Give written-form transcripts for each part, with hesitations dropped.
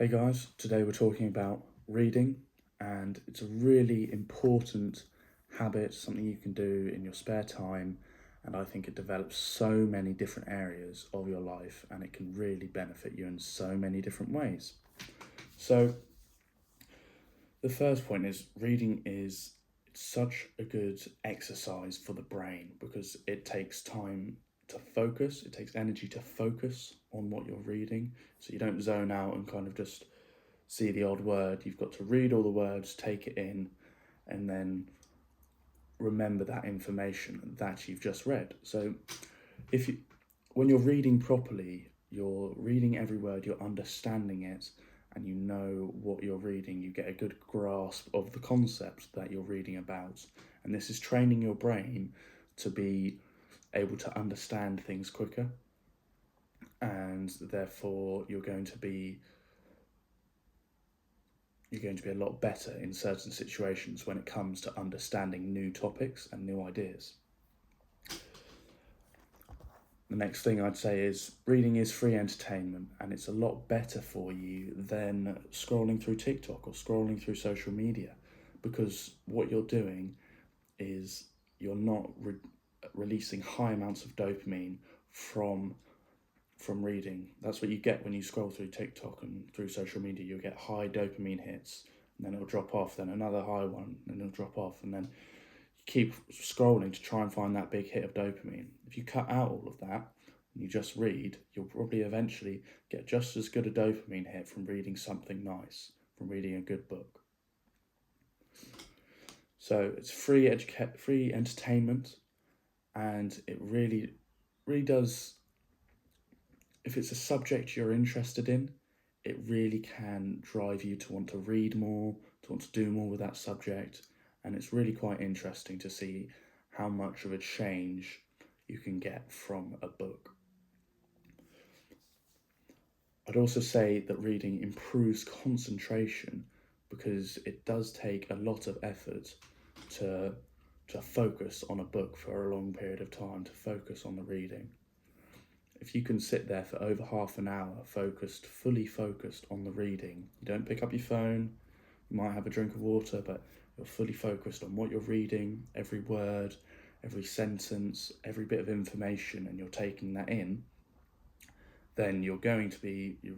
Hey guys, today we're talking about reading, and it's a really important habit, something you can do in your spare time, and I think it develops so many different areas of your life and it can really benefit you in so many different ways. So, the first point is reading is such a good exercise for the brain because it takes time to focus, it takes energy to focus on what you're reading, so you don't zone out and kind of just see the odd word. You've got to read all the words, take it in, and then remember that information that you've just read. So if you when you're reading properly, you're reading every word, you're understanding it, and you know what you're reading. You get a good grasp of the concept that you're reading about. And this is training your brain to be able to understand things quicker, and therefore you're going to be a lot better in certain situations when it comes to understanding new topics and new ideas. The next thing I'd say is reading is free entertainment, and it's a lot better for you than scrolling through TikTok or scrolling through social media, because what you're doing is you're not releasing high amounts of dopamine from reading. That's what you get when you scroll through TikTok and through social media. You'll get high dopamine hits, and then it'll drop off, then another high one, and it'll drop off, and then you keep scrolling to try and find that big hit of dopamine. If you cut out all of that and you just read, you'll probably eventually get just as good a dopamine hit from reading something nice, from reading a good book. So it's free entertainment, and it really does. If it's a subject you're interested in, it really can drive you to want to read more, to want to do more with that subject, and it's really quite interesting to see how much of a change you can get from a book. I'd also say that reading improves concentration because it does take a lot of effort to focus on a book for a long period of time, to focus on the reading. If you can sit there for over half an hour focused, fully focused on the reading, you don't pick up your phone, you might have a drink of water, but you're fully focused on what you're reading, every word, every sentence, every bit of information, and you're taking that in, then you're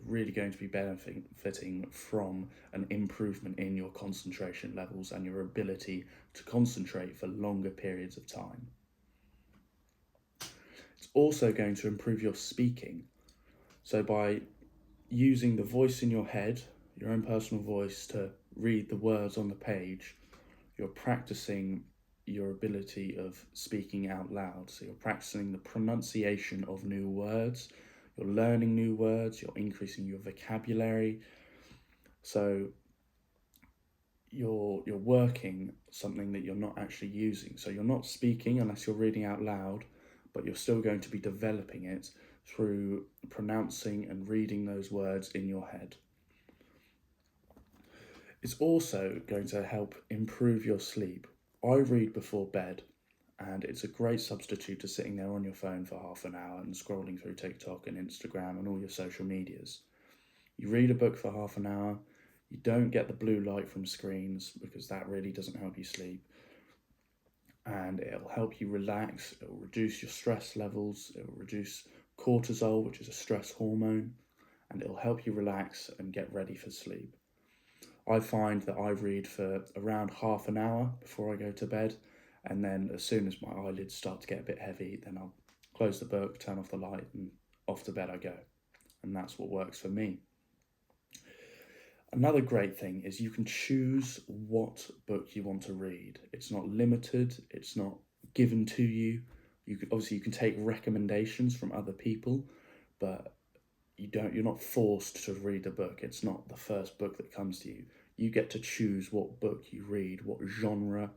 really going to be benefiting from an improvement in your concentration levels and your ability to concentrate for longer periods of time. It's also going to improve your speaking. So by using the voice in your head, your own personal voice, to read the words on the page, you're practicing your ability of speaking out loud. So you're practicing the pronunciation of new words, you're learning new words, you're increasing your vocabulary. So you're working something that you're not actually using. So you're not speaking unless you're reading out loud, but you're still going to be developing it through pronouncing and reading those words in your head. It's also going to help improve your sleep. I read before bed, and it's a great substitute to sitting there on your phone for half an hour and scrolling through TikTok and Instagram and all your social medias. You read a book for half an hour, you don't get the blue light from screens because that really doesn't help you sleep, and it'll help you relax, it'll reduce your stress levels, it'll reduce cortisol, which is a stress hormone, and it'll help you relax and get ready for sleep. I find that I read for around half an hour before I go to bed, and then as soon as my eyelids start to get a bit heavy, then I'll close the book, turn off the light, and off to bed I go. And that's what works for me. Another great thing is you can choose what book you want to read. It's not limited, it's not given to you. You can take recommendations from other people, but you're not forced to read a book. It's not the first book that comes to you. You get to choose what book you read, what genre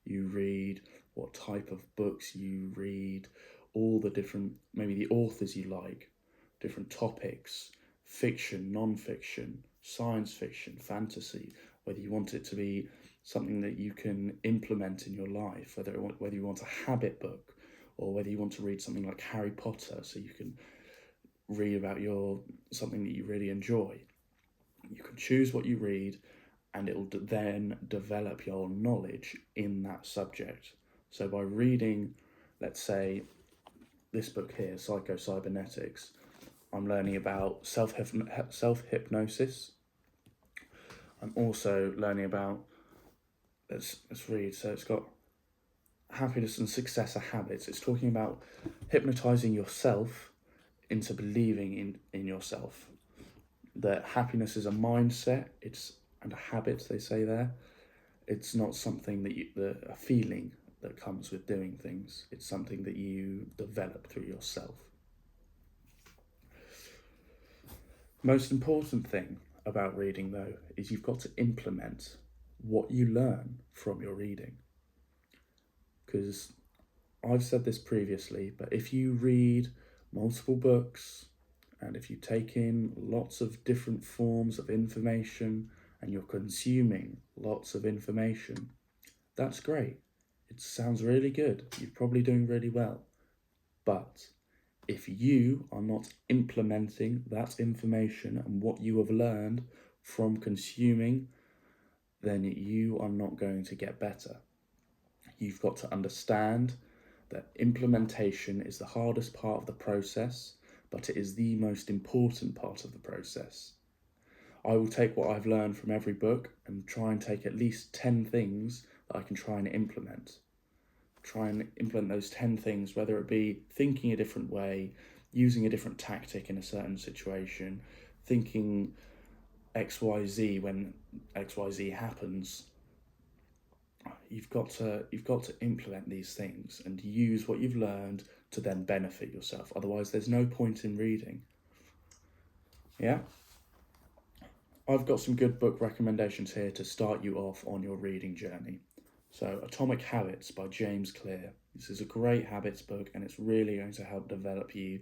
you read, what type of books you read, all the different, maybe the authors you like, different topics, fiction, non-fiction, science fiction, fantasy, whether you want it to be something that you can implement in your life, whether you want a habit book, or whether you want to read something like Harry Potter so you can read about something that you really enjoy. You can choose what you read, and it will then develop your knowledge in that subject. So by reading, let's say, this book here, Psycho-Cybernetics, I'm learning about self-hypnosis. I'm also learning about, let's read, so it's got happiness and success are habits. It's talking about hypnotizing yourself into believing in yourself. That happiness is a mindset, and a habit, they say there. It's not something a feeling that comes with doing things. It's something that you develop through yourself. Most important thing about reading, though, is you've got to implement what you learn from your reading. Because I've said this previously, but if you read multiple books and if you take in lots of different forms of information and you're consuming lots of information, that's great. It sounds really good. You're probably doing really well. But if you are not implementing that information and what you have learned from consuming, then you are not going to get better. You've got to understand that implementation is the hardest part of the process, but it is the most important part of the process. I will take what I've learned from every book and try and take at least 10 things that I can try and implement. Try and implement those 10 things, whether it be thinking a different way, using a different tactic in a certain situation, thinking XYZ when XYZ happens. You've got to implement these things and use what you've learned to then benefit yourself. Otherwise, there's no point in reading. Yeah? I've got some good book recommendations here to start you off on your reading journey. So, Atomic Habits by James Clear. This is a great habits book, and it's really going to help develop you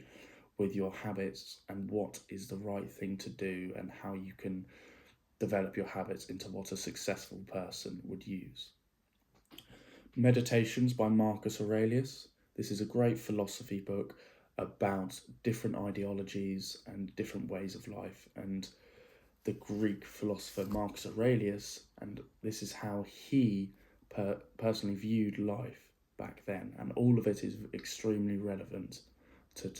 with your habits and what is the right thing to do and how you can develop your habits into what a successful person would use. Meditations by Marcus Aurelius. This is a great philosophy book about different ideologies and different ways of life, and the Greek philosopher Marcus Aurelius, and this is how he personally viewed life back then, and all of it is extremely relevant to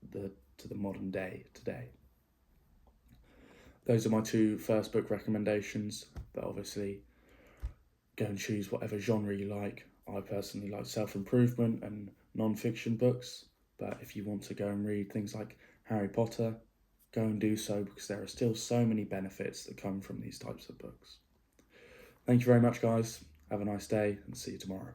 the modern day today. Those are my two first book recommendations, but obviously go and choose whatever genre you like. I personally like self-improvement and non-fiction books, but if you want to go and read things like Harry Potter, go and do so, because there are still so many benefits that come from these types of books. Thank you very much, guys. Have a nice day and see you tomorrow.